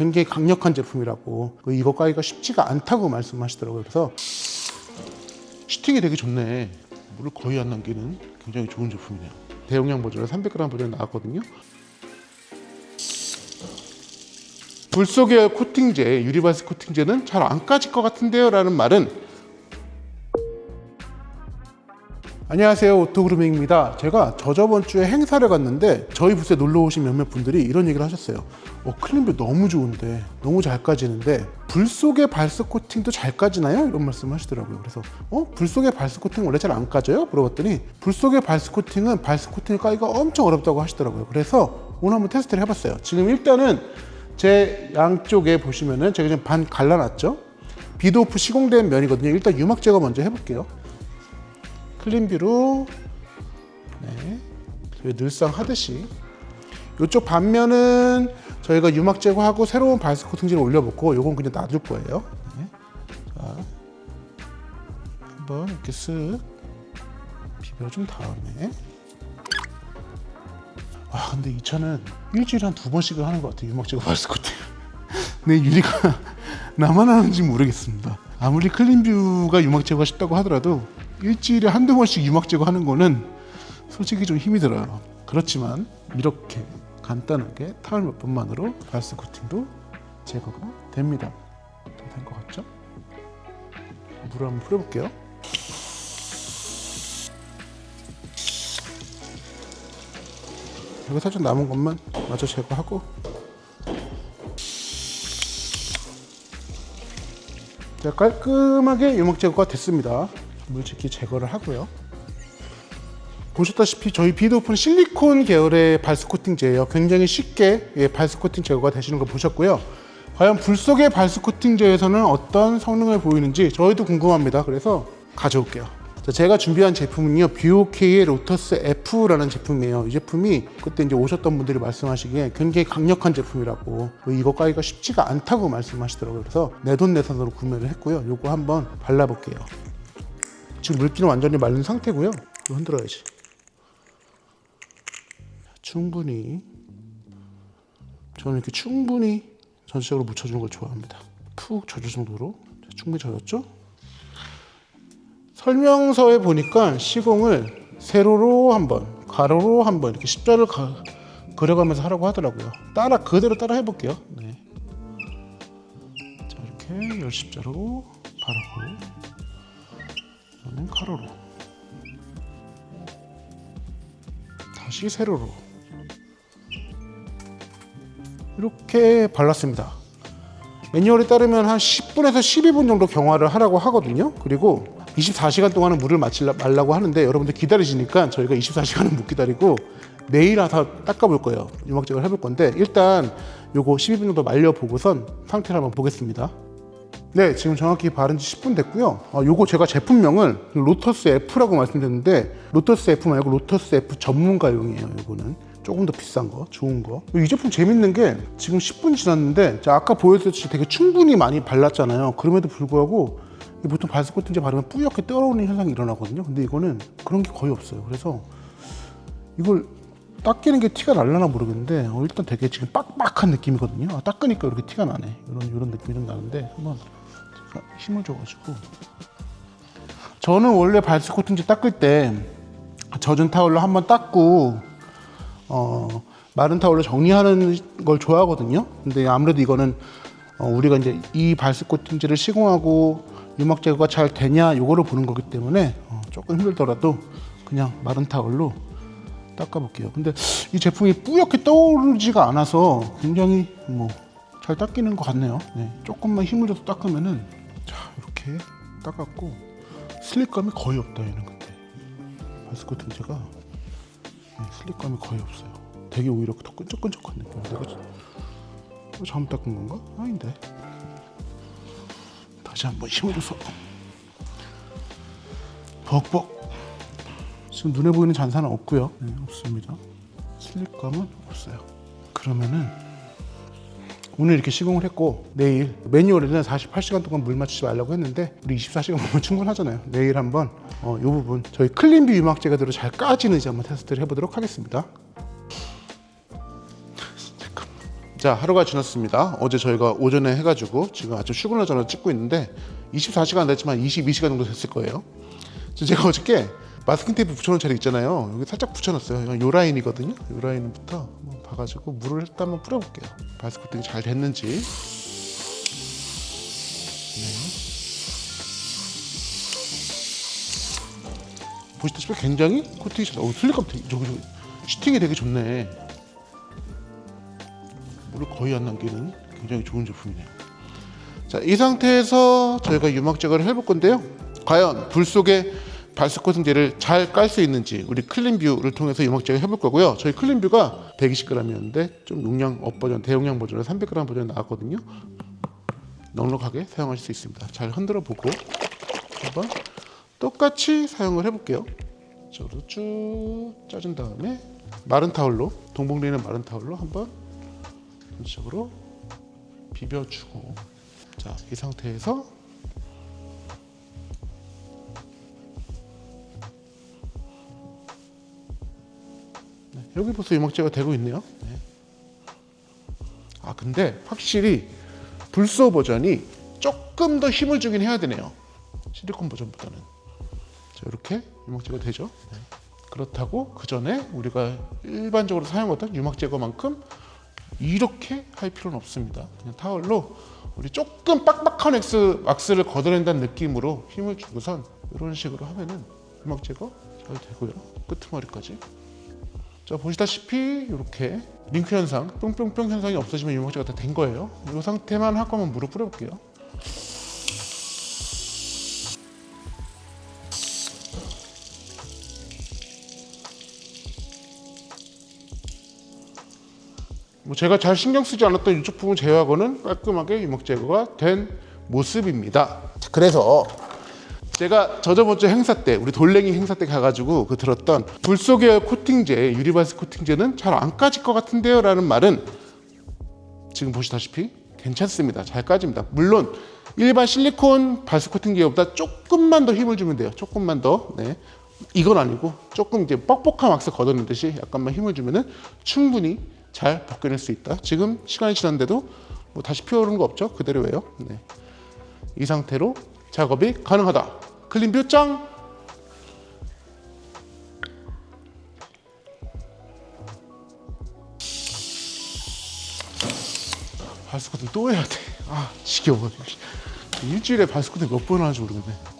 굉장히 강력한 제품이라고, 이거 까기가 쉽지가 않다고 말씀하시더라고요. 그래서 시팅이 되게 좋네. 물을 거의 안 남기는 굉장히 좋은 제품이네요. 대용량 버전 300g 버전이 나왔거든요. 불소계열 코팅제, 유리바스 코팅제는 잘 안 까질 것 같은데요 라는 말은, 안녕하세요, 오토그루밍입니다. 제가 저번 주에 행사를 갔는데 저희 부스에 놀러 오신 몇몇 분들이 이런 얘기를 하셨어요. 클린뷰 너무 좋은데, 너무 잘 까지는데 불속의 발스 코팅도 잘 까지나요? 이런 말씀을 하시더라고요. 그래서 불속의 발스 코팅 원래 잘 안 까져요? 물어봤더니 불속의 발스 코팅은 발스 코팅을 까기가 엄청 어렵다고 하시더라고요. 그래서 오늘 한번 테스트를 해봤어요. 지금 일단은 제 양쪽에 보시면은 제가 지금 반 갈라놨죠? 비드오프 시공된 면이거든요. 일단 유막 제거 먼저 해볼게요. 클린뷰로, 네, 늘상 하듯이 이쪽 반면은 저희가 유막 제거하고 새로운 발스 코팅지를 올려놓고 요건 그냥 놔둘 거예요. 네. 자, 한번 이렇게 쓱 비벼준 다음에, 근데 이 차는 일주일에 한 2번씩은 하는 것 같아요. 유막 제거 발스 코팅. 내 유리가 나만 하는지 모르겠습니다. 아무리 클린뷰가 유막 제거가 쉽다고 하더라도 일주일에 한두 번씩 유막 제거하는 거는 솔직히 좀 힘이 들어요. 그렇지만 이렇게 간단하게 타월 몇 번만으로 발스 코팅도 제거가 됩니다. 좀 된 것 같죠? 물을 한번 뿌려볼게요. 여기 살짝 남은 것만 마저 제거하고, 자, 깔끔하게 유막 제거가 됐습니다. 물질기 제거를 하고요. 보셨다시피 저희 비드오프는 실리콘 계열의 발스 코팅제예요. 굉장히 쉽게 발스 코팅 제거가 되시는 거 보셨고요. 과연 불속의 발스 코팅제에서는 어떤 성능을 보이는지 저희도 궁금합니다. 그래서 가져올게요. 자, 제가 준비한 제품은요, BOK의 로터스 F라는 제품이에요. 이 제품이 그때 이제 오셨던 분들이 말씀하시기에 굉장히 강력한 제품이라고, 이거 까기가 쉽지가 않다고 말씀하시더라고요. 그래서 내돈내산으로 구매를 했고요. 요거 한번 발라볼게요. 지금 물기는 완전히 마른 상태고요. 이거 흔들어야지. 충분히, 저는 이렇게 충분히 전체적으로 묻혀주는 걸 좋아합니다. 푹 젖을 정도로. 충분히 젖었죠? 설명서에 보니까 시공을 세로로 한번, 가로로 한번 이렇게 십자를 그려가면서 하라고 하더라고요. 그대로 따라 해볼게요. 네. 자, 이렇게 열십자로 바르고, 저는 가로로, 다시 세로로 이렇게 발랐습니다. 매뉴얼에 따르면 한 10분에서 12분 정도 경화를 하라고 하거든요. 그리고 24시간 동안은 물을 말라고 하는데, 여러분들 기다리시니까 저희가 24시간은 못 기다리고 내일 와서 닦아볼 거예요. 유막 제거를 해볼 건데, 일단 요거 12분 정도 말려보고선 상태를 한번 보겠습니다. 네, 지금 정확히 바른 지 10분 됐고요. 요거 제가 제품명을 로터스 F라고 말씀드렸는데, 로터스 F 말고 로터스 F 전문가용이에요. 요거는 조금 더 비싼 거, 좋은 거. 이 제품 재밌는 게 지금 10분 지났는데, 아까 보여드렸듯이 되게 충분히 많이 발랐잖아요. 그럼에도 불구하고 보통 발스 코팅제 바르면 뿌옇게 떠오르는 현상이 일어나거든요. 근데 이거는 그런 게 거의 없어요. 그래서 이걸 닦이는 게 티가 날라나 모르겠는데, 일단 되게 지금 빡빡한 느낌이거든요. 닦으니까 이렇게 티가 나네. 이런 느낌이 좀 나는데, 한번 제가 힘을 줘가지고. 저는 원래 발스 코팅제 닦을 때 젖은 타월로 한번 닦고 마른 타월로 정리하는 걸 좋아하거든요. 근데 아무래도 이거는 우리가 이제 이 발스 코팅제를 시공하고 유막 제거가 잘 되냐 요거를 보는 거기 때문에 조금 힘들더라도 그냥 마른 타월로 닦아볼게요. 근데 이 제품이 뿌옇게 떠오르지가 않아서 굉장히 잘 닦이는 것 같네요. 네, 조금만 힘을 줘서 닦으면은, 자, 이렇게 닦았고 슬립감이 거의 없다. 얘는 근데 발스 코팅제가 슬립감이 거의 없어요. 되게 오히려 더 끈적끈적한 느낌. 내가 잘못 닦은 건가? 아닌데. 다시 한번 힘을 줘서 벅벅. 지금 눈에 보이는 잔산은 없고요. 네, 없습니다. 슬립감은 없어요. 그러면은 오늘 이렇게 시공을 했고, 내일 매뉴얼에는 48시간 동안 물 맞추지 말라고 했는데 우리 24시간 보면 충분하잖아요. 내일 한번 이 부분 저희 클린뷰 유막 제거대로 잘 까지는지 한번 테스트를 해보도록 하겠습니다. 잠깐만. 자, 하루가 지났습니다. 어제 저희가 오전에 해가지고 지금 아침 출근하기 전에 찍고 있는데 24시간 됐지만 22시간 정도 됐을 거예요. 제가 어저께 마스킹 테이프 붙여놓은 자리 있잖아요. 여기 살짝 붙여놨어요. 요 라인이거든요. 요 라인부터 한번 봐가지고 물을 일단 한번 뿌려볼게요. 바이스 코팅이 잘 됐는지. 네. 보시다시피 굉장히 코팅이 잘, 슬립감 저기 시팅이 되게 좋네. 물을 거의 안 남기는 굉장히 좋은 제품이네요. 자, 이 상태에서 저희가 유막 제거를 해볼 건데요. 과연 불 속에 발스 코팅제를 잘 깔 수 있는지 우리 클린뷰를 통해서 유막 제거 해볼 거고요. 저희 클린뷰가 120g이었는데 좀 용량 업 버전, 대용량 버전으로 300g 버전이 나왔거든요. 넉넉하게 사용하실 수 있습니다. 잘 흔들어 보고 한번 똑같이 사용을 해볼게요. 저로 쭉 짜준 다음에 마른 타올로, 동봉되는 마른 타올로 한번 전체적으로 비벼주고, 자, 이 상태에서 여기 벌써 유막제가 되고 있네요. 네. 아, 근데 확실히 불소 버전이 조금 더 힘을 주긴 해야 되네요. 실리콘 버전보다는. 자, 이렇게 유막제가 되죠. 네. 그렇다고 그 전에 우리가 일반적으로 사용하던 유막 제거만큼 이렇게 할 필요는 없습니다. 그냥 타월로 우리 조금 빡빡한 왁스를 걷어낸다는 느낌으로 힘을 주고선 이런 식으로 하면은 유막 제거 잘 되고요. 끄트머리까지. 자, 보시다시피 이렇게 링크 현상, 뿅뿅뿅 현상이 없어지면 유막제가 다 된 거예요. 이 상태만 할 거면 물을 뿌려볼게요. 뭐 제가 잘 신경 쓰지 않았던 이쪽 부분 제외하고는 깔끔하게 유막 제거가 된 모습입니다. 그래서 제가 저번 주 행사 때, 우리 돌랭이 행사 때 가가지고 그 들었던 불소 계열 코팅제, 유리바이스 코팅제는 잘 안 까질 것 같은데요 라는 말은 지금 보시다시피 괜찮습니다. 잘 까집니다. 물론 일반 실리콘 바이스 코팅제보다 조금만 더 힘을 주면 돼요. 조금만 더. 네. 이건 아니고 조금 이제 뻑뻑한 왁스 걷어낸 듯이 약간만 힘을 주면은 충분히 잘 벗겨낼 수 있다. 지금 시간이 지났는데도 뭐 다시 피어오르는 거 없죠? 그대로예요. 네. 이 상태로 작업이 가능하다. 클린뷰 짱! 발스코팅 또 해야 돼. 아, 지겨워. 일주일에 발스코팅 몇 번 하는지 모르겠네.